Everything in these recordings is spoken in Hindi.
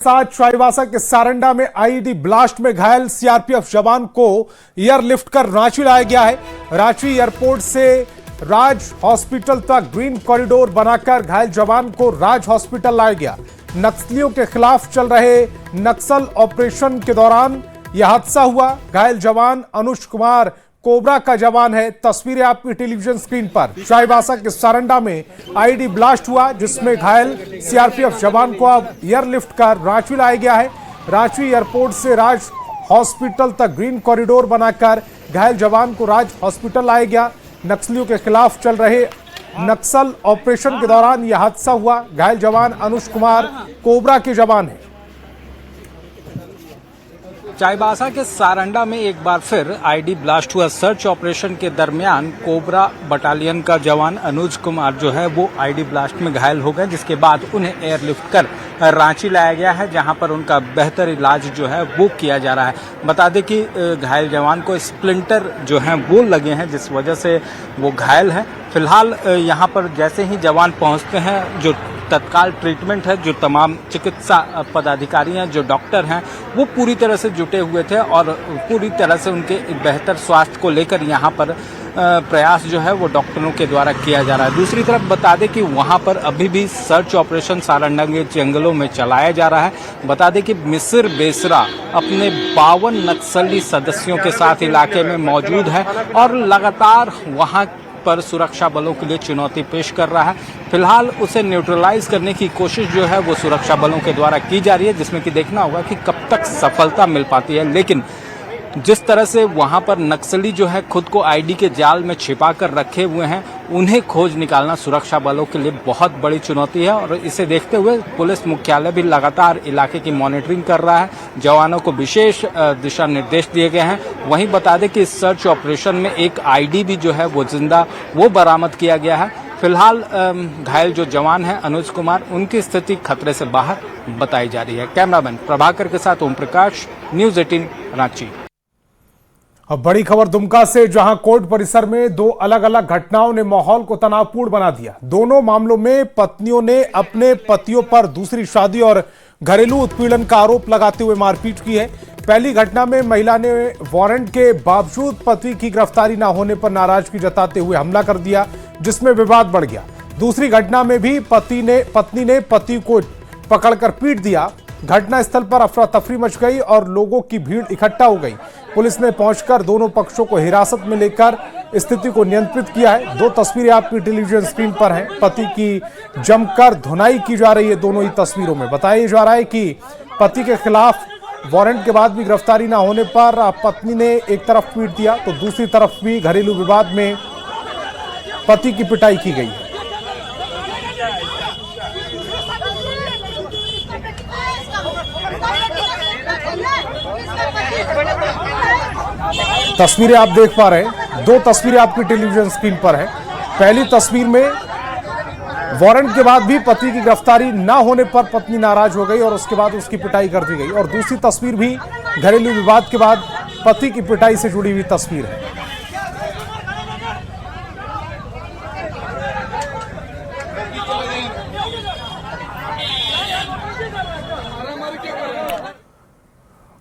साथ चाईबासा के सारंडा में आईईडी ब्लास्ट में घायल सीआरपीएफ जवान को एयरलिफ्ट कर रांची लाया गया है। रांची एयरपोर्ट से राज हॉस्पिटल तक ग्रीन कॉरिडोर बनाकर घायल जवान को राज हॉस्पिटल लाया गया। नक्सलियों के खिलाफ चल रहे नक्सल ऑपरेशन के दौरान यह हादसा हुआ। घायल जवान अनुज कुमार कोबरा का जवान है। तस्वीरें आपकी टेलीविजन स्क्रीन पर। चाईबासा के सारंडा में आईईडी ब्लास्ट हुआ जिसमें घायल सीआरपीएफ जवान को अब एयरलिफ्ट कर रांची लाया गया है। रांची एयरपोर्ट से राज हॉस्पिटल तक ग्रीन कॉरिडोर बनाकर घायल जवान को राज हॉस्पिटल लाया गया। नक्सलियों के खिलाफ चल रहे नक्सल ऑपरेशन के दौरान यह हादसा हुआ। घायल जवान अनुज कुमार कोबरा के जवान है। चाईबासा के सारंडा में एक बार फिर आईडी ब्लास्ट हुआ। सर्च ऑपरेशन के दरमियान कोबरा बटालियन का जवान अनुज कुमार जो है वो आईडी ब्लास्ट में घायल हो गए, जिसके बाद उन्हें एयरलिफ्ट कर रांची लाया गया है, जहां पर उनका बेहतर इलाज जो है वो किया जा रहा है। बता दें कि घायल जवान को स्प्लिंटर जो है वो लगे हैं, जिस वजह से वो घायल है। फिलहाल यहाँ पर जैसे ही जवान पहुँचते हैं, जो तत्काल ट्रीटमेंट है, जो तमाम चिकित्सा पदाधिकारी हैं, जो डॉक्टर हैं, वो पूरी तरह से जुटे हुए थे और पूरी तरह से उनके बेहतर स्वास्थ्य को लेकर यहाँ पर प्रयास जो है वो डॉक्टरों के द्वारा किया जा रहा है। दूसरी तरफ बता दें कि वहाँ पर अभी भी सर्च ऑपरेशन सारंडा के जंगलों में चलाया जा रहा है। बता दें कि मिसिर बेसरा अपने 52 नक्सली सदस्यों के साथ इलाके में मौजूद है और लगातार वहाँ पर सुरक्षा बलों के लिए चुनौती पेश कर रहा है। फिलहाल उसे न्यूट्रलाइज करने की कोशिश जो है वो सुरक्षा बलों के द्वारा की जा रही है, जिसमें कि देखना होगा कि कब तक सफलता मिल पाती है। लेकिन जिस तरह से वहां पर नक्सली जो है खुद को आईडी के जाल में छिपा कर रखे हुए हैं, उन्हें खोज निकालना सुरक्षा बलों के लिए बहुत बड़ी चुनौती है और इसे देखते हुए पुलिस मुख्यालय भी लगातार इलाके की मॉनिटरिंग कर रहा है। जवानों को विशेष दिशा निर्देश दिए गए हैं। वहीं बता दें कि इस सर्च ऑपरेशन में एक आईडी भी जो है वो जिंदा वो बरामद किया गया है। फिलहाल घायल जो जवान है अनुज कुमार, उनकी स्थिति खतरे से बाहर बताई जा रही है। कैमरामैन प्रभाकर के साथ ओम प्रकाश, न्यूज 18 रांची। अब बड़ी खबर दुमका से, जहां कोर्ट परिसर में दो अलग अलग घटनाओं ने माहौल को तनावपूर्ण बना दिया। दोनों मामलों में पत्नियों ने अपने पतियों पर दूसरी शादी और घरेलू उत्पीड़न का आरोप लगाते हुए मारपीट की है। पहली घटना में महिला ने वारंट के बावजूद पति की गिरफ्तारी न होने पर नाराजगी जताते हुए हमला कर दिया, जिसमें विवाद बढ़ गया। दूसरी घटना में भी पत्नी ने पति को पकड़कर पीट दिया। घटनास्थल पर अफरा तफरी मच गई और लोगों की भीड़ इकट्ठा हो गई। पुलिस ने पहुंचकर दोनों पक्षों को हिरासत में लेकर स्थिति को नियंत्रित किया है। दो तस्वीरें आपकी टेलीविजन स्क्रीन पर हैं। पति की जमकर धुनाई की जा रही है दोनों ही तस्वीरों में। बताया जा रहा है कि पति के खिलाफ वारंट के बाद भी गिरफ्तारी न होने पर पत्नी ने एक तरफ पीट दिया, तो दूसरी तरफ भी घरेलू विवाद में पति की पिटाई की गई है। तस्वीरें आप देख पा रहे हैं। दो तस्वीरें आपकी टेलीविजन स्क्रीन पर है। पहली तस्वीर में वारंट के बाद भी पति की गिरफ्तारी ना होने पर पत्नी नाराज हो गई और उसके बाद उसकी पिटाई कर दी गई, और दूसरी तस्वीर भी घरेलू विवाद के बाद पति की पिटाई से जुड़ी हुई तस्वीर है।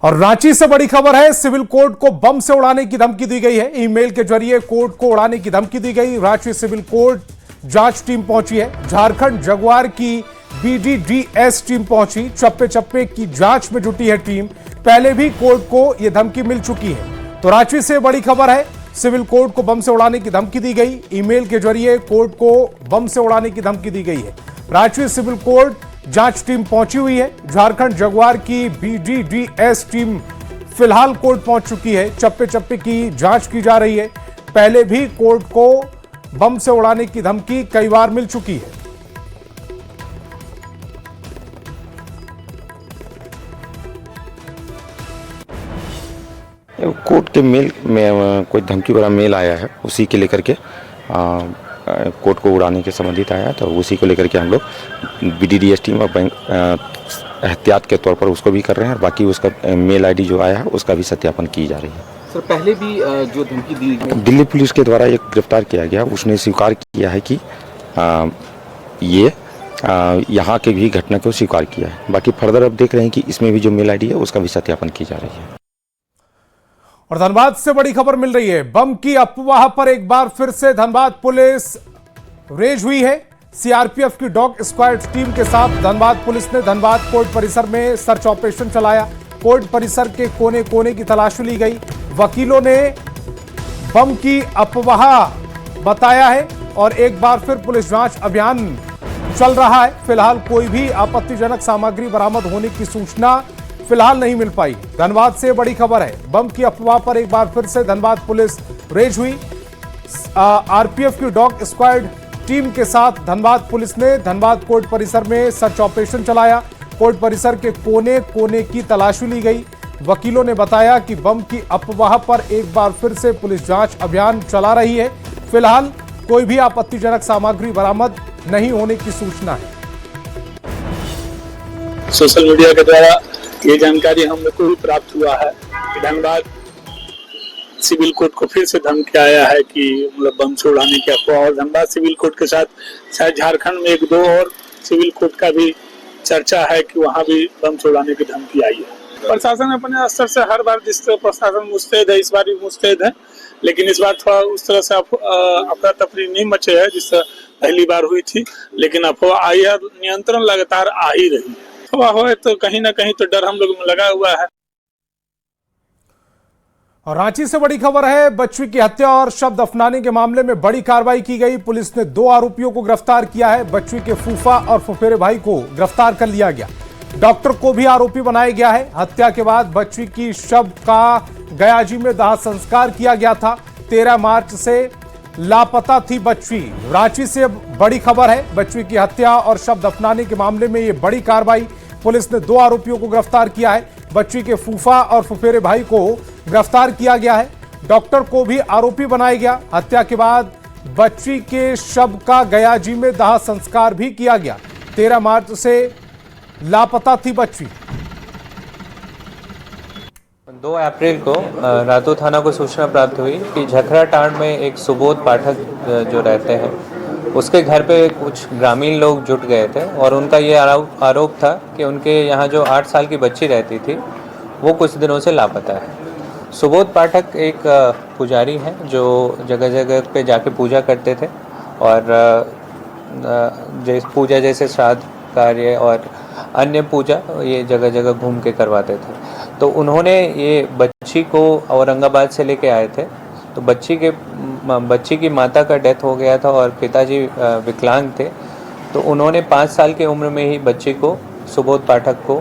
और रांची से बड़ी खबर है। सिविल कोर्ट को बम से उड़ाने की धमकी दी गई है। ईमेल के जरिए कोर्ट को उड़ाने की धमकी दी गई। रांची सिविल कोर्ट जांच टीम पहुंची है। झारखंड जगुआर की बीडीडीएस टीम पहुंची। चप्पे चप्पे की जांच में जुटी है टीम। पहले भी कोर्ट को यह धमकी मिल चुकी है। तो रांची से बड़ी खबर है। सिविल कोर्ट को बम से उड़ाने की धमकी दी गई। ईमेल के जरिए कोर्ट को बम से उड़ाने की धमकी दी गई है। रांची सिविल कोर्ट जांच टीम पहुंची हुई है। झारखंड जगुआर की बीडीडीएस टीम फिलहाल कोर्ट पहुंच चुकी है। चप्पे चप्पे की जांच की जा रही है। पहले भी कोर्ट को बम से उड़ाने की धमकी कई बार मिल चुकी है। कोर्ट के मेल में कोई धमकी भरा मेल आया है, उसी के लेकर के कोर्ट को उड़ाने के संबंधित आया, तो उसी को लेकर के हम लोग बीडीडीएस टीम और बैंक एहतियात के तौर पर उसको भी कर रहे हैं और बाकी उसका मेल आईडी जो आया है उसका भी सत्यापन की जा रही है। सर, पहले भी जो धमकी दी दिल्ली पुलिस के द्वारा एक गिरफ्तार किया गया, उसने स्वीकार किया है कि ये यहाँ के भी घटना को स्वीकार किया है। बाकी फर्दर अब देख रहे हैं कि इसमें भी जो मेल आईडी है उसका भी सत्यापन की जा रही है। और धनबाद से बड़ी खबर मिल रही है। बम की अफवाह पर एक बार फिर से धनबाद पुलिस रेज हुई है। सीआरपीएफ की डॉग स्क्वाड टीम के साथ धनबाद पुलिस ने धनबाद कोर्ट परिसर में सर्च ऑपरेशन चलाया। कोर्ट परिसर के कोने कोने की तलाशी ली गई। वकीलों ने बम की अफवाह बताया है और एक बार फिर पुलिस जांच अभियान चल रहा है। फिलहाल कोई भी आपत्तिजनक सामग्री बरामद होने की सूचना फिलहाल नहीं मिल पाई। धनबाद से बड़ी खबर है। बम की अफवाह पर एक बार फिर से धनबाद पुलिस रेज हुई। आरपीएफ की डॉग स्क्वाड टीम के साथ धनबाद पुलिस ने धनबाद कोर्ट परिसर में सर्च ऑपरेशन चलाया। कोर्ट परिसर के कोने कोने की तलाशी ली गई। वकीलों ने बताया कि बम की अफवाह पर एक बार फिर से पुलिस जांच अभियान चला रही है। फिलहाल कोई भी आपत्तिजनक सामग्री बरामद नहीं होने की सूचना है। सोशल मीडिया के द्वारा ये जानकारी हम लोग को भी प्राप्त हुआ है कि धनबाद सिविल कोर्ट को फिर से धमकी आया है कि मतलब बम छोड़ाने की अफवाह, और धनबाद सिविल कोर्ट के साथ शायद झारखंड में एक दो और सिविल कोर्ट का भी चर्चा है कि वहां भी बम छोड़ाने की धमकी आई है। प्रशासन अपने स्तर से हर बार जिस तरह प्रशासन मुस्तैद है, इस बार भी मुस्तैद है, लेकिन इस बार थोड़ा उस तरह से अफरा तफरी नहीं मचे है जिस तरह पहली बार हुई थी। लेकिन अफवाह आई है, नियंत्रण लगातार आ ही रही है। अफवाह हो तो कहीं ना कहीं तो डर हम लोग में लगा हुआ है। और रांची से बड़ी खबर है। बच्ची की हत्या और शव दफनाने के मामले में बड़ी कार्रवाई की गई। पुलिस ने 2 आरोपियों को गिरफ्तार किया है। बच्ची के फूफा और फुफेरे भाई को गिरफ्तार कर लिया गया। डॉक्टर को भी आरोपी बनाया गया है। हत्या के बाद बच्ची की शव का गयाजी में दाह संस्कार किया गया था। 13 मार्च से लापता थी बच्ची। रांची से बड़ी खबर है। बच्ची की हत्या और शव दफनाने के मामले में यह बड़ी कार्रवाई। पुलिस ने 2 आरोपियों को गिरफ्तार किया है। बच्ची के फूफा और फुफेरे भाई को गिरफ्तार किया गया है। डॉक्टर को भी आरोपी बनाया गया। हत्या के बाद बच्ची के शव का गयाजी में दाह संस्कार भी किया गया। 13 मार्च से लापता थी बच्ची। 2 अप्रैल को रातू थाना को सूचना प्राप्त हुई कि झखरा टांड में एक सुबोध पाठक जो रहते हैं उसके घर पे कुछ ग्रामीण लोग जुट गए थे और उनका ये आरोप था कि उनके यहाँ जो 8 साल की बच्ची रहती थी वो कुछ दिनों से लापता है। सुबोध पाठक एक पुजारी हैं जो जगह जगह पे जाके पूजा करते थे और पूजा जैसे श्राद्ध कार्य और अन्य पूजा ये जगह जगह घूम के करवाते थे। तो उन्होंने ये बच्ची को औरंगाबाद से लेके आए थे। तो बच्ची की माता का डेथ हो गया था और पिताजी विकलांग थे। तो उन्होंने 5 साल की उम्र में ही बच्ची को सुबोध पाठक को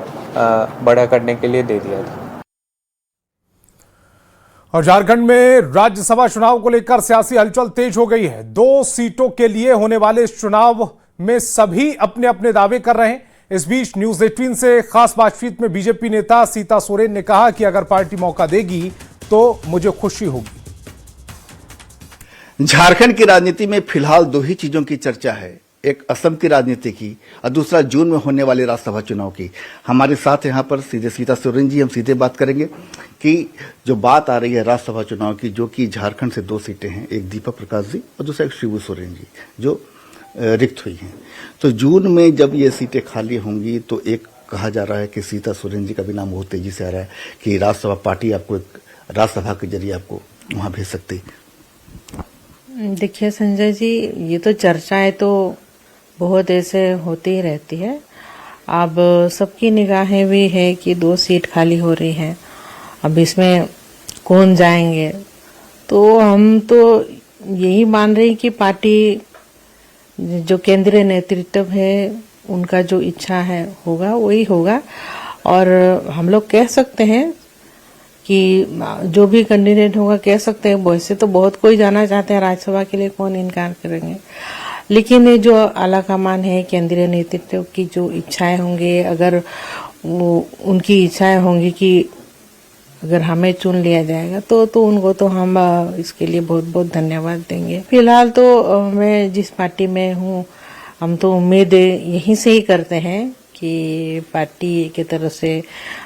बड़ा करने के लिए दे दिया था। और झारखंड में राज्यसभा चुनाव को लेकर सियासी हलचल तेज हो गई है। 2 सीटों के लिए होने वाले इस चुनाव में सभी अपने अपने दावे कर रहे हैं। इस बीच न्यूज 18 से खास बातचीत में बीजेपी नेता सीता सोरेन ने कहा कि अगर पार्टी मौका देगी तो मुझे खुशी होगी। झारखंड की राजनीति में फिलहाल 2 ही चीजों की चर्चा है, एक असम की राजनीति की और दूसरा जून में होने वाले राज्यसभा चुनाव की। हमारे साथ यहाँ पर सीधे सीता सोरेन जी, हम सीधे बात करेंगे कि जो बात आ रही है राज्यसभा चुनाव की, जो कि झारखंड से 2 सीटें हैं, एक दीपक प्रकाश जी और दूसरा एक शिबू सोरेन जी जो रिक्त हुई हैं। तो जून में जब ये सीटें खाली होंगी तो एक कहा जा रहा है कि सीता सोरेन जी का भी नाम बहुत तेजी से आ रहा है कि राज्यसभा पार्टी आपको एक राज्यसभा के जरिए आपको वहां भेज सकती। देखिए संजय जी, ये तो चर्चाएं तो बहुत ऐसे होती ही रहती है। अब सबकी निगाहें भी है कि 2 सीट खाली हो रही हैं। अब इसमें कौन जाएंगे, तो हम तो यही मान रहे हैं कि पार्टी जो केंद्रीय नेतृत्व है उनका जो इच्छा है होगा वही होगा। और हम लोग कह सकते हैं कि जो भी कैंडिडेट होगा कह सकते हैं, वैसे तो बहुत कोई जाना चाहते हैं राज्यसभा के लिए, कौन इनकार करेंगे। लेकिन ये जो आला कमान है केंद्रीय नेतृत्व की जो इच्छाएं होंगी, अगर उनकी इच्छाएं होंगी कि अगर हमें चुन लिया जाएगा तो उनको तो हम इसके लिए बहुत बहुत धन्यवाद देंगे। फिलहाल तो मैं जिस पार्टी में हूँ, हम तो उम्मीद यहीं से ही करते हैं कि पार्टी की तरफ से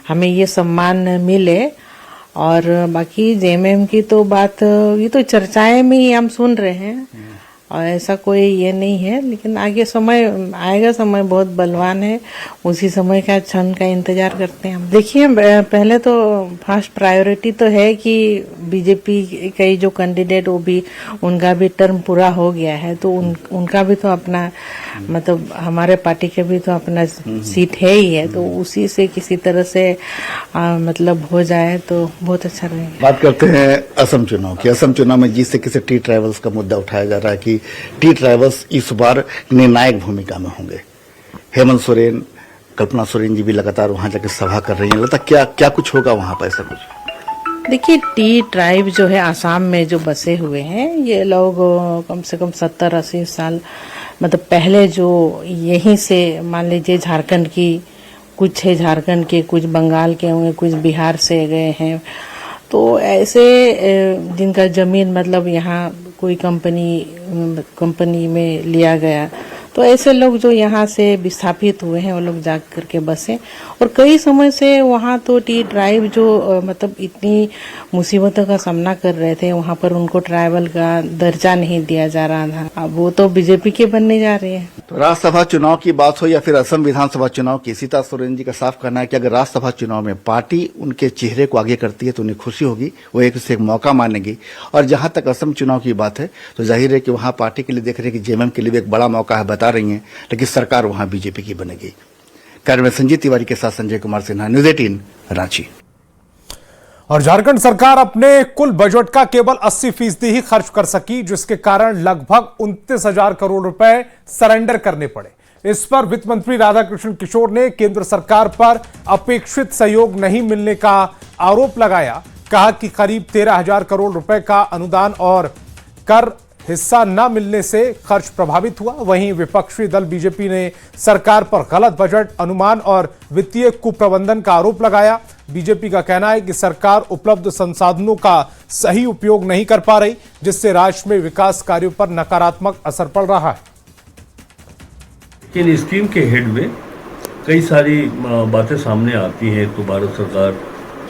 हमें ये सम्मान मिले। और बाकी जेएमएम की तो बात, ये तो चर्चाएं में ही हम सुन रहे हैं और ऐसा कोई ये नहीं है, लेकिन आगे समय आएगा, समय बहुत बलवान है, उसी समय का क्षण का इंतजार करते हैं हम। देखिए, पहले तो फर्स्ट प्रायोरिटी तो है कि बीजेपी के जो कैंडिडेट वो भी उनका भी टर्म पूरा हो गया है, तो उनका भी तो अपना मतलब हमारे पार्टी के भी तो अपना सीट है ही है, तो उसी से किसी तरह से मतलब हो जाए तो बहुत अच्छा रहेगा। बात करते हैं असम चुनाव की। असम चुनाव में जिस तरीके से टी ट्राइबल्स का मुद्दा उठाया जा रहा है कि टी ट्राइबल्स इस बार निर्णायक भूमिका में होंगे। हेमंत सोरेन, कल्पना सोरेन जी भी लगातार वहां जाकर सभा कर रही हैं। लगता क्या कुछ होगा वहां पर ऐसा कुछ? देखिए, टी ट्राइब जो है आसाम में जो बसे हुए हैं, ये लोग कम से कम 70-80 साल मतलब पहले जो यहीं से मान लीजिए झारखंड की कुछ है, झारखंड के कुछ बंगाल के होंगे, कुछ बिहार से गए हैं, तो ऐसे जिनका जमीन मतलब यहाँ कोई कंपनी में लिया गया, तो ऐसे लोग जो यहाँ से विस्थापित हुए हैं वो लोग जा करके बसे, और कई समय से वहाँ तो टी ट्राइब जो मतलब इतनी मुसीबतों का सामना कर रहे थे, वहाँ पर उनको ट्राइबल का दर्जा नहीं दिया जा रहा था। अब वो तो बीजेपी के बनने जा रहे हैं। तो राज्यसभा चुनाव की बात हो या फिर असम विधानसभा चुनाव की, सीता सोरेन जी का साफ कहना है कि अगर राज्यसभा चुनाव में पार्टी उनके चेहरे को आगे करती है तो उन्हें खुशी होगी, वो एक मौका मानेगी। और जहां तक असम चुनाव की बात है तो जाहिर है कि वहां पार्टी के लिए देख रहे हैं कि जेएमएम के लिए एक बड़ा मौका है, बता रही हैं, लेकिन सरकार वहां बीजेपी की बनेगी। कार्य में संजीव तिवारी के साथ संजय कुमार सिन्हा, न्यूज 18 रांची। और झारखंड सरकार अपने कुल बजट का केवल 80% ही खर्च कर सकी, जिसके कारण लगभग 29,000 करोड़ रुपए सरेंडर करने पड़े। इस पर वित्त मंत्री राधाकृष्ण किशोर ने केंद्र सरकार पर अपेक्षित सहयोग नहीं मिलने का आरोप लगाया। कहा कि करीब 13,000 करोड़ रुपए का अनुदान और कर हिस्सा न मिलने से खर्च प्रभावित हुआ। वहीं विपक्षी दल बीजेपी ने सरकार पर गलत बजट अनुमान और वित्तीय कुप्रबंधन का आरोप लगाया। बीजेपी का कहना है कि सरकार उपलब्ध संसाधनों का सही उपयोग नहीं कर पा रही, जिससे राज्य में विकास कार्यों पर नकारात्मक असर पड़ रहा है। इन स्कीम के हेड में कई सारी बातें सामने आती हैं, तो भारत सरकार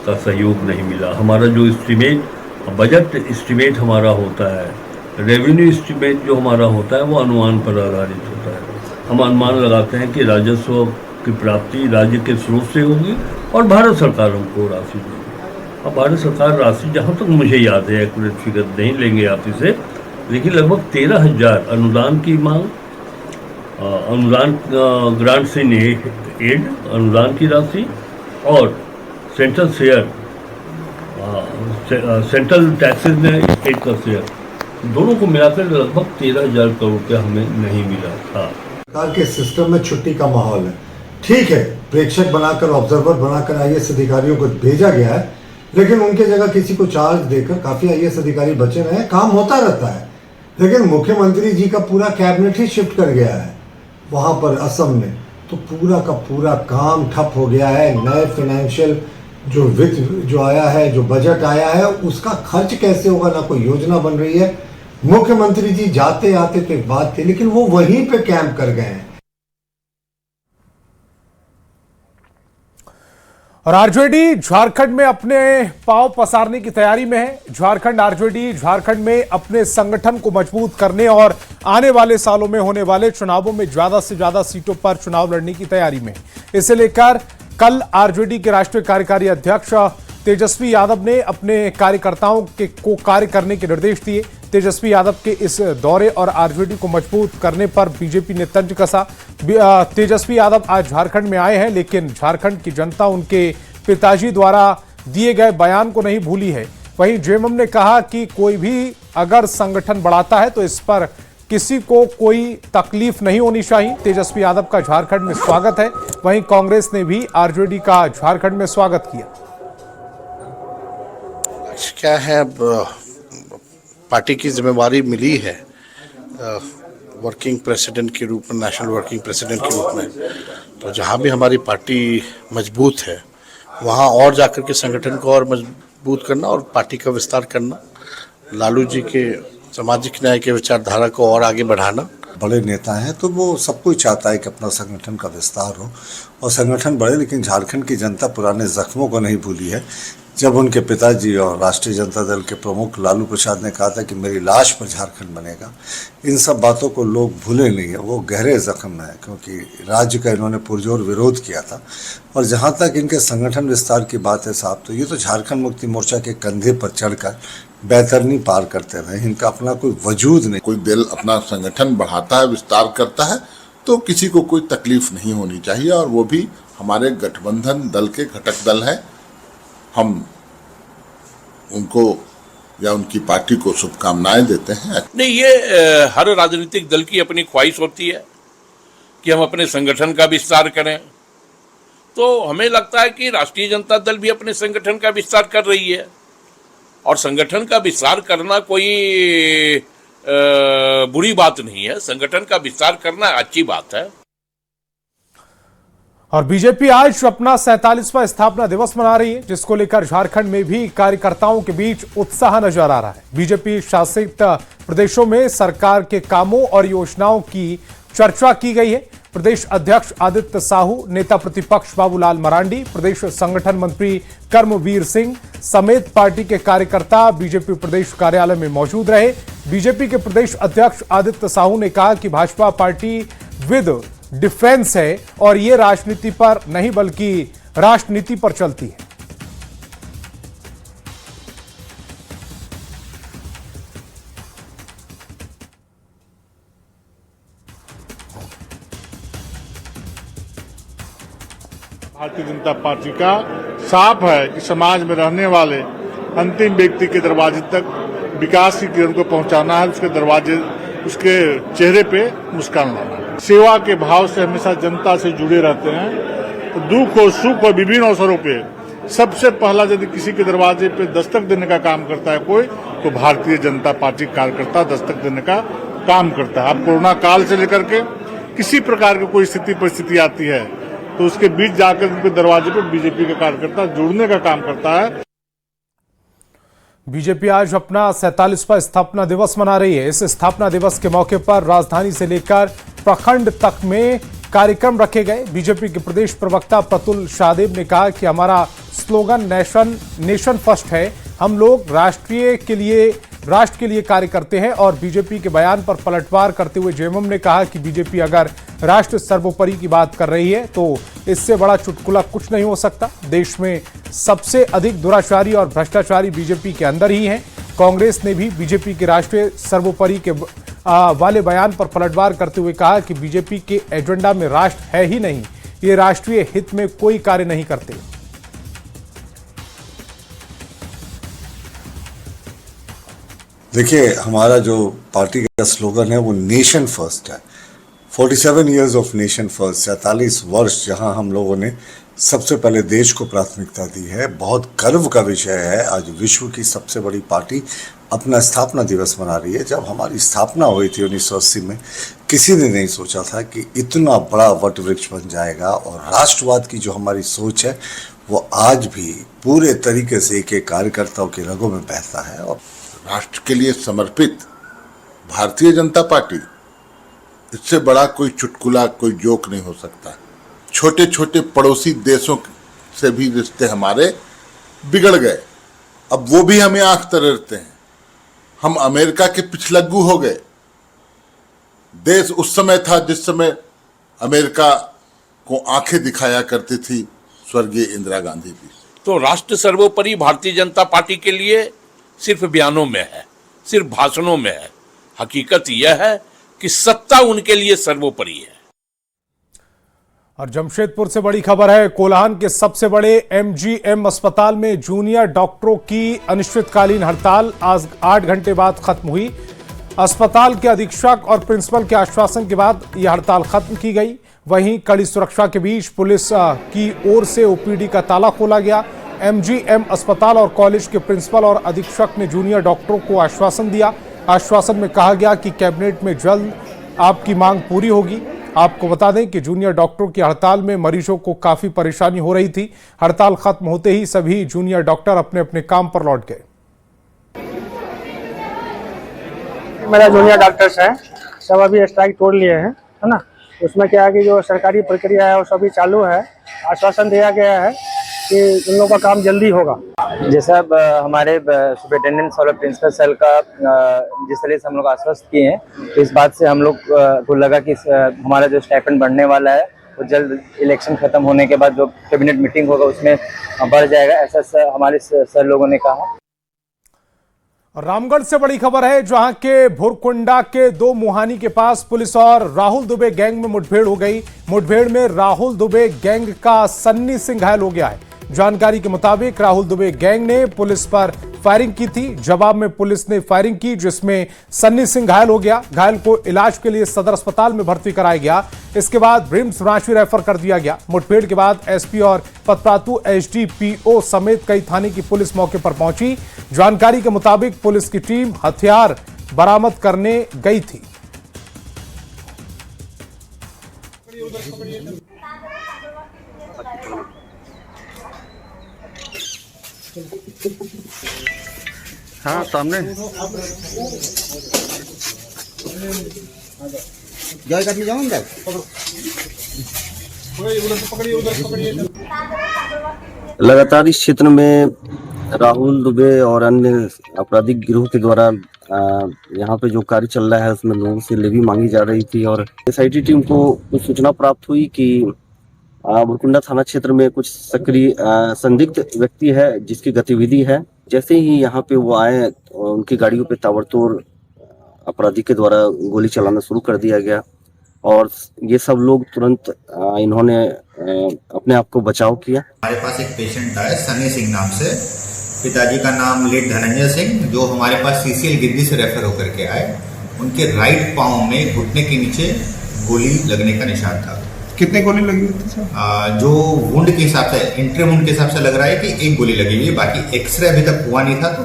का सहयोग नहीं मिला। हमारा जो एस्टीमेट, बजट एस्टीमेट हमारा होता है, रेवेन्यू एस्टीमेट जो हमारा होता है, वो अनुमान पर आधारित होता है। हम अनुमान लगाते हैं कि राजस्व की प्राप्ति राज्य के स्रोत से होगी और भारत सरकार हमको राशि देगी। अब भारत सरकार राशि, जहाँ तक मुझे याद है, एक्यूरेट फिगर नहीं लेंगे आप इसे, लेकिन लगभग 13,000 अनुदान की मांग, अनुदान ग्रांट्स इन एड अनुदान की राशि और सेंट्रल शेयर, सेंट्रल टैक्सेस में स्टेट का शेयर, दोनों को मिलाकर लगभग 13,000 करोड़ रुपया हमें नहीं मिला था। सरकार के सिस्टम में छुट्टी का माहौल है। ठीक है, प्रेक्षक बनाकर, ऑब्जर्वर बनाकर आईएएस अधिकारियों को भेजा गया है, लेकिन उनके जगह किसी को चार्ज देकर काफी आईएएस अधिकारी बचे रहे। काम होता रहता है, लेकिन मुख्यमंत्री जी का पूरा कैबिनेट ही शिफ्ट कर गया है वहां पर असम में, तो पूरा का पूरा काम ठप हो गया है। नए फाइनेंशियल जो वित्त जो आया है, जो बजट आया है, उसका खर्च कैसे होगा, ना कोई योजना बन रही है। मुख्यमंत्री जी जाते आते तो एक बात थी, लेकिन वो वहीं पे कैंप कर गए हैं। और आरजेडी झारखंड में अपने पांव पसारने की तैयारी में है। झारखंड आरजेडी झारखंड में अपने संगठन को मजबूत करने और आने वाले सालों में होने वाले चुनावों में ज्यादा से ज्यादा सीटों पर चुनाव लड़ने की तैयारी में। इसे लेकर कल आरजेडी के राष्ट्रीय कार्यकारी अध्यक्ष तेजस्वी यादव ने अपने कार्यकर्ताओं को कार्य करने के निर्देश दिए। तेजस्वी यादव के इस दौरे और आरजेडी को मजबूत करने पर बीजेपी ने तंज कसा। तेजस्वी यादव आज झारखंड में आए हैं, लेकिन झारखंड की जनता उनके पिताजी द्वारा दिए गए बयान को नहीं भूली है। वहीं जेएमएम ने कहा कि कोई भी अगर संगठन बढ़ाता है तो इस पर किसी को कोई तकलीफ नहीं होनी चाहिए। तेजस्वी यादव का झारखंड में स्वागत है। वहीं कांग्रेस ने भी आरजेडी का झारखंड में स्वागत किया। क्या है, पार्टी की जिम्मेवारी मिली है वर्किंग प्रेसिडेंट के रूप में, नेशनल वर्किंग प्रेसिडेंट के रूप में, तो जहाँ भी हमारी पार्टी मजबूत है वहाँ और जाकर के संगठन को और मजबूत करना और पार्टी का विस्तार करना, लालू जी के सामाजिक न्याय के विचारधारा को और आगे बढ़ाना। बड़े नेता हैं तो वो सब कोई चाहता है कि अपना संगठन का विस्तार हो और संगठन बढ़े, लेकिन झारखंड की जनता पुराने जख्मों को नहीं भूली है। जब उनके पिताजी और राष्ट्रीय जनता दल के प्रमुख लालू प्रसाद ने कहा था कि मेरी लाश पर झारखंड बनेगा, इन सब बातों को लोग भूले नहीं है, वो गहरे जख्म में है, क्योंकि राज्य का इन्होंने पुरजोर विरोध किया था। और जहां तक इनके संगठन विस्तार की बात है साहब, तो ये तो झारखंड मुक्ति मोर्चा के कंधे पर चढ़कर बेहतरनी पार करते रहे, इनका अपना कोई वजूद नहीं। कोई दल अपना संगठन बढ़ाता है, विस्तार करता है, तो किसी को कोई तकलीफ नहीं होनी चाहिए, और वो भी हमारे गठबंधन दल के घटक दल हैं। हम उनको या उनकी पार्टी को शुभकामनाएं देते हैं। नहीं, ये हर राजनीतिक दल की अपनी ख्वाहिश होती है कि हम अपने संगठन का विस्तार करें, तो हमें लगता है कि राष्ट्रीय जनता दल भी अपने संगठन का विस्तार कर रही है, और संगठन का विस्तार करना कोई बुरी बात नहीं है, संगठन का विस्तार करना अच्छी बात है। और बीजेपी आज अपना 47वां स्थापना दिवस मना रही है, जिसको लेकर झारखंड में भी कार्यकर्ताओं के बीच उत्साह नजर आ रहा है। बीजेपी शासित प्रदेशों में सरकार के कामों और योजनाओं की चर्चा की गई है। प्रदेश अध्यक्ष आदित्य साहू, नेता प्रतिपक्ष बाबूलाल मरांडी, प्रदेश संगठन मंत्री कर्मवीर सिंह समेत पार्टी के कार्यकर्ता बीजेपी प्रदेश कार्यालय में मौजूद रहे। बीजेपी के प्रदेश अध्यक्ष आदित्य साहू ने कहा कि भाजपा पार्टी विद डिफेंस है और ये राजनीति पर नहीं बल्कि राष्ट्रनीति पर चलती है। भारतीय जनता पार्टी का साफ है कि समाज में रहने वाले अंतिम व्यक्ति के दरवाजे तक विकास की किरण को पहुंचाना है, उसके दरवाजे, उसके चेहरे पे मुस्कान लाना है। सेवा के भाव से हमेशा जनता से जुड़े रहते हैं, तो दुख और सुख और विभिन्न अवसरों पे सबसे पहला यदि किसी के दरवाजे पे दस्तक देने का काम करता है कोई, तो भारतीय जनता पार्टी कार्यकर्ता दस्तक देने का काम करता है। अब कोरोना काल से लेकर के किसी प्रकार की कोई स्थिति परिस्थिति आती है, तो उसके बीच जाकर उनके दरवाजे पर बीजेपी का कार्यकर्ता जुड़ने का काम करता है। बीजेपी आज अपना 47वां स्थापना दिवस मना रही है। इस स्थापना दिवस के मौके पर राजधानी से लेकर प्रखंड तक में कार्यक्रम रखे गए। बीजेपी के प्रदेश प्रवक्ता प्रतुल शाहदेव ने कहा कि हमारा स्लोगन नेशन फर्स्ट है। हम लोग राष्ट्र के लिए कार्य करते हैं। और बीजेपी के बयान पर पलटवार करते हुए जेएमएम ने कहा कि बीजेपी अगर राष्ट्र सर्वोपरि की बात कर रही है तो इससे बड़ा चुटकुला कुछ नहीं हो सकता। देश में सबसे अधिक दुराचारी और भ्रष्टाचारी बीजेपी के अंदर ही हैं। कांग्रेस ने भी बीजेपी के राष्ट्रीय सर्वोपरि के वाले बयान पर पलटवार करते हुए कहा कि बीजेपी के एजेंडा में राष्ट्र है ही नहीं, ये राष्ट्रीय हित में कोई कार्य नहीं करते। देखिए, हमारा जो पार्टी का स्लोगन है वो नेशन फर्स्ट है। 47 इयर्स ऑफ नेशन फर्स्ट, 47 वर्ष जहां हम लोगों ने सबसे पहले देश को प्राथमिकता दी है। बहुत गर्व का विषय है, आज विश्व की सबसे बड़ी पार्टी अपना स्थापना दिवस मना रही है। जब हमारी स्थापना हुई थी 1980 में, किसी ने नहीं सोचा था कि इतना बड़ा वट वृक्ष बन जाएगा। और राष्ट्रवाद की जो हमारी सोच है वो आज भी पूरे तरीके से एक एक कार्यकर्ताओं के रगों में बहता है। और राष्ट्र के लिए समर्पित भारतीय जनता पार्टी, इससे बड़ा कोई चुटकुला, कोई जोक नहीं हो सकता। छोटे छोटे पड़ोसी देशों से भी रिश्ते हमारे बिगड़ गए, अब वो भी हमें आंख तरेरते हैं। हम अमेरिका के पिछलग्गू हो गए। देश उस समय था जिस समय अमेरिका को आंखें दिखाया करती थी स्वर्गीय इंदिरा गांधी जी। तो राष्ट्र सर्वोपरि भारतीय जनता पार्टी के लिए सिर्फ बयानों में है, सिर्फ भाषणों में है। हकीकत यह है कि सत्ता उनके लिए सर्वोपरि है। और जमशेदपुर से बड़ी खबर है, कोल्हान के सबसे बड़े एमजीएम अस्पताल में जूनियर डॉक्टरों की अनिश्चितकालीन हड़ताल आज 8 घंटे बाद खत्म हुई। अस्पताल के अधीक्षक और प्रिंसिपल के आश्वासन के बाद यह हड़ताल खत्म की गई। वहीं कड़ी सुरक्षा के बीच पुलिस की ओर से ओपीडी का ताला खोला गया। एमजीएम अस्पताल और कॉलेज के प्रिंसिपल और अधीक्षक ने जूनियर डॉक्टरों को आश्वासन दिया। आश्वासन में कहा गया कि कैबिनेट में जल्द आपकी मांग पूरी होगी। आपको बता दें कि जूनियर डॉक्टरों की हड़ताल में मरीजों को काफी परेशानी हो रही थी। हड़ताल खत्म होते ही सभी जूनियर डॉक्टर अपने अपने काम पर लौट गए। मेरा जूनियर डॉक्टर्स है, सब अभी स्ट्राइक तोड़ लिए हैं, है ना। उसमें क्या है कि जो सरकारी प्रक्रिया है वो सभी चालू है। आश्वासन दिया गया है कि उन लोगों का काम जल्दी होगा। जैसा हमारे सुपरिटेंडेंट और प्रिंसिपल सेल का जिस तरह से हम लोग आश्वस्त किए हैं, तो इस बात से हम लोग को लगा कि हमारा जो स्टाइपेंड बढ़ने वाला है वो जल्द इलेक्शन खत्म होने के बाद जो कैबिनेट मीटिंग होगा उसमें बढ़ जाएगा, ऐसा हमारे सर लोगों ने कहा। रामगढ़ से बड़ी खबर है, जहां के भुरकुंडा के दो मुहानी के पास पुलिस और राहुल दुबे गैंग में मुठभेड़ हो गई। मुठभेड़ में राहुल दुबे गैंग का सन्नी सिंह घायल हो गया है। जानकारी के मुताबिक राहुल दुबे गैंग ने पुलिस पर फायरिंग की थी। जवाब में पुलिस ने फायरिंग की, जिसमें सन्नी सिंह घायल हो गया। घायल को इलाज के लिए सदर अस्पताल में भर्ती कराया गया। इसके बाद रिम्स रांची रेफर कर दिया गया। मुठभेड़ के बाद एसपी और पतरातू एसडीपीओ समेत कई थाने की पुलिस मौके पर पहुंची। जानकारी के मुताबिक पुलिस की टीम हथियार बरामद करने गई थी। हाँ सामने लगातार इस क्षेत्र में राहुल दुबे और अन्य आपराधिक गिरोह के द्वारा यहाँ पे जो कार्य चल रहा है उसमें लोगों से लेवी मांगी जा रही थी और एसआईटी टीम को कुछ सूचना प्राप्त हुई कि भुरकुंडा थाना क्षेत्र में कुछ सक्रिय संदिग्ध व्यक्ति है जिसकी गतिविधि है। जैसे ही यहाँ पे वो आए उनकी गाड़ियों पे ताबड़तोड़ अपराधी के द्वारा गोली चलाना शुरू कर दिया गया और ये सब लोग तुरंत इन्होंने अपने आप को बचाव किया। हमारे पास एक पेशेंट आया सनी सिंह नाम से, पिताजी का नाम लेट धनंजय सिंह, जो हमारे पास सीसीएल गिद्दी से रेफर होकर के आए। उनके राइट पांव में घुटने के नीचे गोली लगने का निशान था। कितने गोली लगी हुई थी सर? जो वुंड के हिसाब से, एंट्री वुंड के हिसाब से लग रहा है कि एक गोली लगी हुई है। बाकी एक्सरे अभी तक हुआ नहीं था तो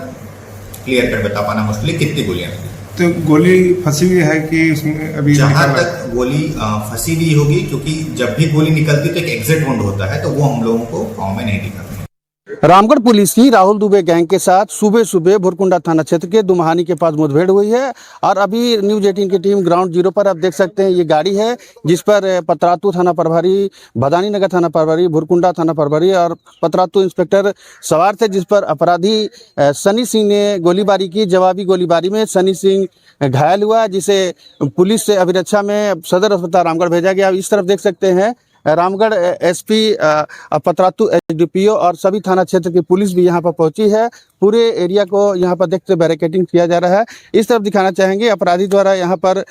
क्लियर कट बता पाना मुश्किल है कितनी गोलियां लगी। तो गोली फंसी हुई है कि उसमें अभी? जहां तक गोली फंसी हुई होगी, क्योंकि जब भी गोली निकलती तो एक एग्जिट वुंड होता है, तो वो हम लोगों को पाँव में नहीं दिखा। रामगढ़ पुलिस की राहुल दुबे गैंग के साथ सुबह सुबह भुरकुंडा थाना क्षेत्र के दुमहानी के पास मुठभेड़ हुई है और अभी न्यूज 18 की टीम ग्राउंड जीरो पर आप देख सकते हैं ये गाड़ी है जिस पर पतरातू थाना प्रभारी, भदानी नगर थाना प्रभारी, भुरकुंडा थाना प्रभारी और पतरातू इंस्पेक्टर सवार थे, जिस पर अपराधी सनी सिंह ने गोलीबारी की। जवाबी गोलीबारी में सनी सिंह घायल हुआ, जिसे पुलिस से अभिरक्षा में सदर अस्पताल रामगढ़ भेजा गया। इस तरफ देख सकते हैं रामगढ़ एसपी, पतरातू एसडीपीओ और सभी थाना क्षेत्र की पुलिस भी यहाँ पर पहुंची है। पूरे एरिया को यहाँ पर देखते बैरिकेडिंग किया जा रहा है। इस तरफ दिखाना चाहेंगे अपराधी द्वारा यहाँ पर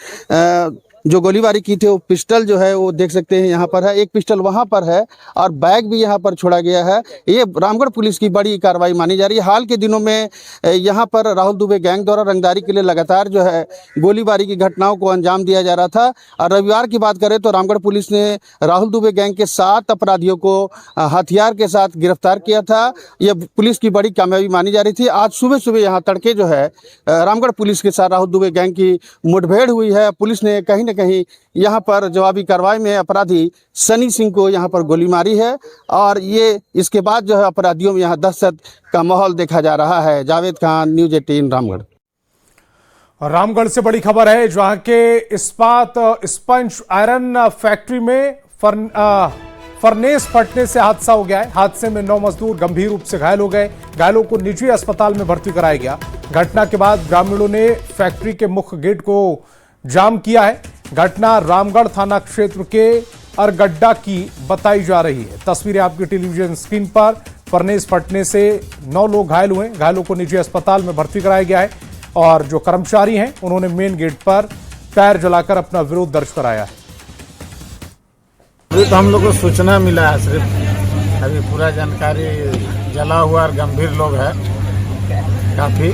जो गोलीबारी की थी वो पिस्टल जो है वो देख सकते हैं यहाँ पर है, एक पिस्टल वहाँ पर है और बैग भी यहाँ पर छोड़ा गया है। ये रामगढ़ पुलिस की बड़ी कार्रवाई मानी जा रही है। हाल के दिनों में यहाँ पर राहुल दुबे गैंग द्वारा रंगदारी के लिए लगातार जो है गोलीबारी की घटनाओं को अंजाम दिया जा रहा था। और रविवार की बात करें तो रामगढ़ पुलिस ने राहुल दुबे गैंग के 7 अपराधियों को हथियार के साथ गिरफ्तार किया था। यह पुलिस की बड़ी कामयाबी मानी जा रही थी। आज सुबह सुबह यहाँ तड़के जो है रामगढ़ पुलिस के साथ राहुल दुबे गैंग की मुठभेड़ हुई है। पुलिस ने कहीं न कहीं यहाँ पर जवाबी कार्रवाई में अपराधी सनी सिंह को यहाँ पर गोली मारी है और ये इसके बाद जो है अपराधियों में यहाँ दहशत का माहौल देखा जा रहा है। जावेद खान, न्यूज 18 रामगढ़। रामगढ़ से बड़ी खबर है, जहां के इस्पात स्पंज आयरन फैक्ट्री में फर्नेस फटने से हादसा हो गया है। हादसे में 9 मजदूर गंभीर रूप से घायल हो गए। घायलों को निजी अस्पताल में भर्ती कराया गया। घटना के बाद ग्रामीणों ने फैक्ट्री के मुख्य गेट को जाम किया है। घटना रामगढ़ थाना क्षेत्र के अरगड्डा की बताई जा रही है। तस्वीरें आपकी टेलीविजन स्क्रीन पर। फर्नेस फटने से 9 लोग घायल हुए। घायलों को निजी अस्पताल में भर्ती कराया गया है और जो कर्मचारी हैं उन्होंने मेन गेट पर टायर जलाकर अपना विरोध दर्ज कराया है। अभी तो हम लोग को सूचना मिला है, सिर्फ अभी पूरा जानकारी जला हुआ और गंभीर लोग है काफी,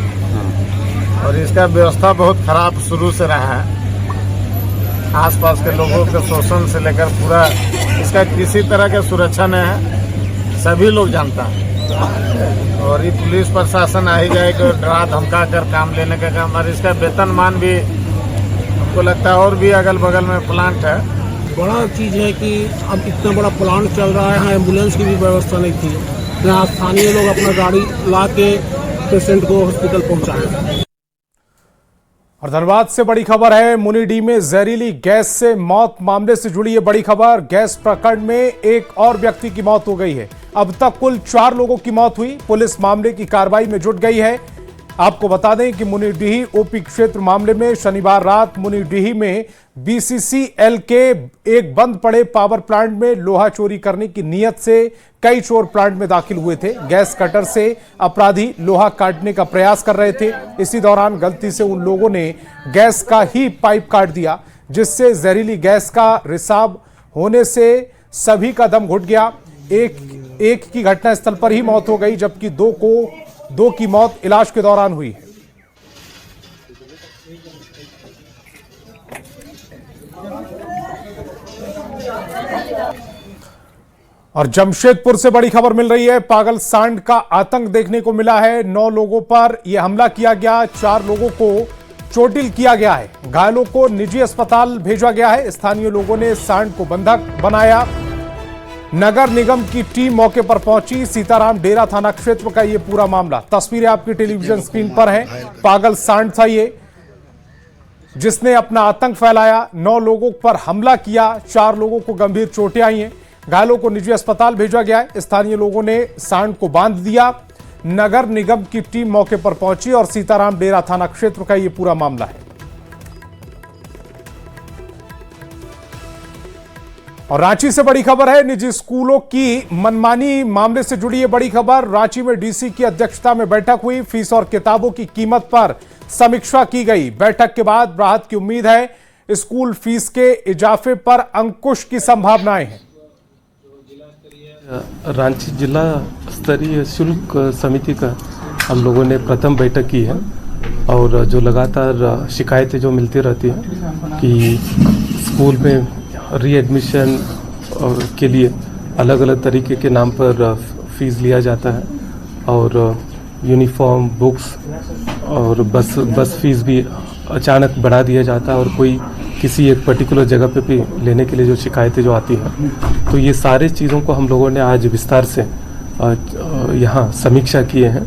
और इसका व्यवस्था बहुत खराब शुरू से रहा है। आसपास के लोगों के शोषण से लेकर पूरा इसका किसी तरह की सुरक्षा नहीं है, सभी लोग जानता है। और ये पुलिस प्रशासन आ ही जाए कि डरा धमका कर काम लेने का काम, और इसका वेतनमान भी हमको लगता है और भी अगल बगल में प्लांट है। बड़ा चीज़ है कि अब इतना बड़ा प्लांट चल रहा है, एम्बुलेंस की भी व्यवस्था नहीं थी। यहाँ स्थानीय लोग अपना गाड़ी ला के पेशेंट को हॉस्पिटल पहुँचाए। और धनबाद से बड़ी खबर है, मुनिडीह में जहरीली गैस से मौत मामले से जुड़ी ये बड़ी खबर। गैस प्रकरण में एक और व्यक्ति की मौत हो गई है। अब तक कुल 4 लोगों की मौत हुई। पुलिस मामले की कार्रवाई में जुट गई है। आपको बता दें कि मुनिडीह ओपी क्षेत्र मामले में शनिवार रात मुनिडीह में बीसीसीएल के एक बंद पड़े पावर प्लांट में लोहा चोरी करने की नीयत से कई चोर प्लांट में दाखिल हुए थे। गैस कटर से अपराधी लोहा काटने का प्रयास कर रहे थे। इसी दौरान गलती से उन लोगों ने गैस का ही पाइप काट दिया, जिससे जहरीली गैस का रिसाव होने से सभी का दम घुट गया। एक की घटनास्थल पर ही मौत हो गई, जबकि दो की मौत इलाज के दौरान हुई है। और जमशेदपुर से बड़ी खबर मिल रही है। पागल सांड का आतंक देखने को मिला है। 9 लोगों पर यह हमला किया गया, 4 लोगों को चोटिल किया गया है। घायलों को निजी अस्पताल भेजा गया है। स्थानीय लोगों ने सांड को बंधक बनाया। नगर निगम की टीम मौके पर पहुंची। सीताराम डेरा थाना क्षेत्र का यह पूरा मामला, तस्वीरें आपकी टेलीविजन स्क्रीन पर हैं। पागल सांड था ये, जिसने अपना आतंक फैलाया। 9 लोगों पर हमला किया, 4 लोगों को गंभीर चोटें आई हैं। घायलों को निजी अस्पताल भेजा गया है। स्थानीय लोगों ने सांड को बांध दिया। नगर निगम की टीम मौके पर पहुंची और सीताराम डेरा थाना क्षेत्र का यह पूरा मामला है। और रांची से बड़ी खबर है। निजी स्कूलों की मनमानी मामले से जुड़ी है बड़ी खबर। रांची में डीसी की अध्यक्षता में बैठक हुई। फीस और किताबों की कीमत पर समीक्षा की गई। बैठक के बाद राहत की उम्मीद है। स्कूल फीस के इजाफे पर अंकुश की संभावनाएं हैं। रांची जिला स्तरीय शुल्क समिति का हम लोगों ने प्रथम बैठक की है, और जो लगातार शिकायतें जो मिलती रहती हैं कि स्कूल में रीएडमिशन के लिए अलग अलग तरीके के नाम पर फीस लिया जाता है, और यूनिफॉर्म, बुक्स और बस फीस भी अचानक बढ़ा दिया जाता है, और कोई किसी एक पर्टिकुलर जगह पे भी लेने के लिए जो शिकायतें जो आती हैं, तो ये सारे चीज़ों को हम लोगों ने आज विस्तार से यहाँ समीक्षा किए हैं।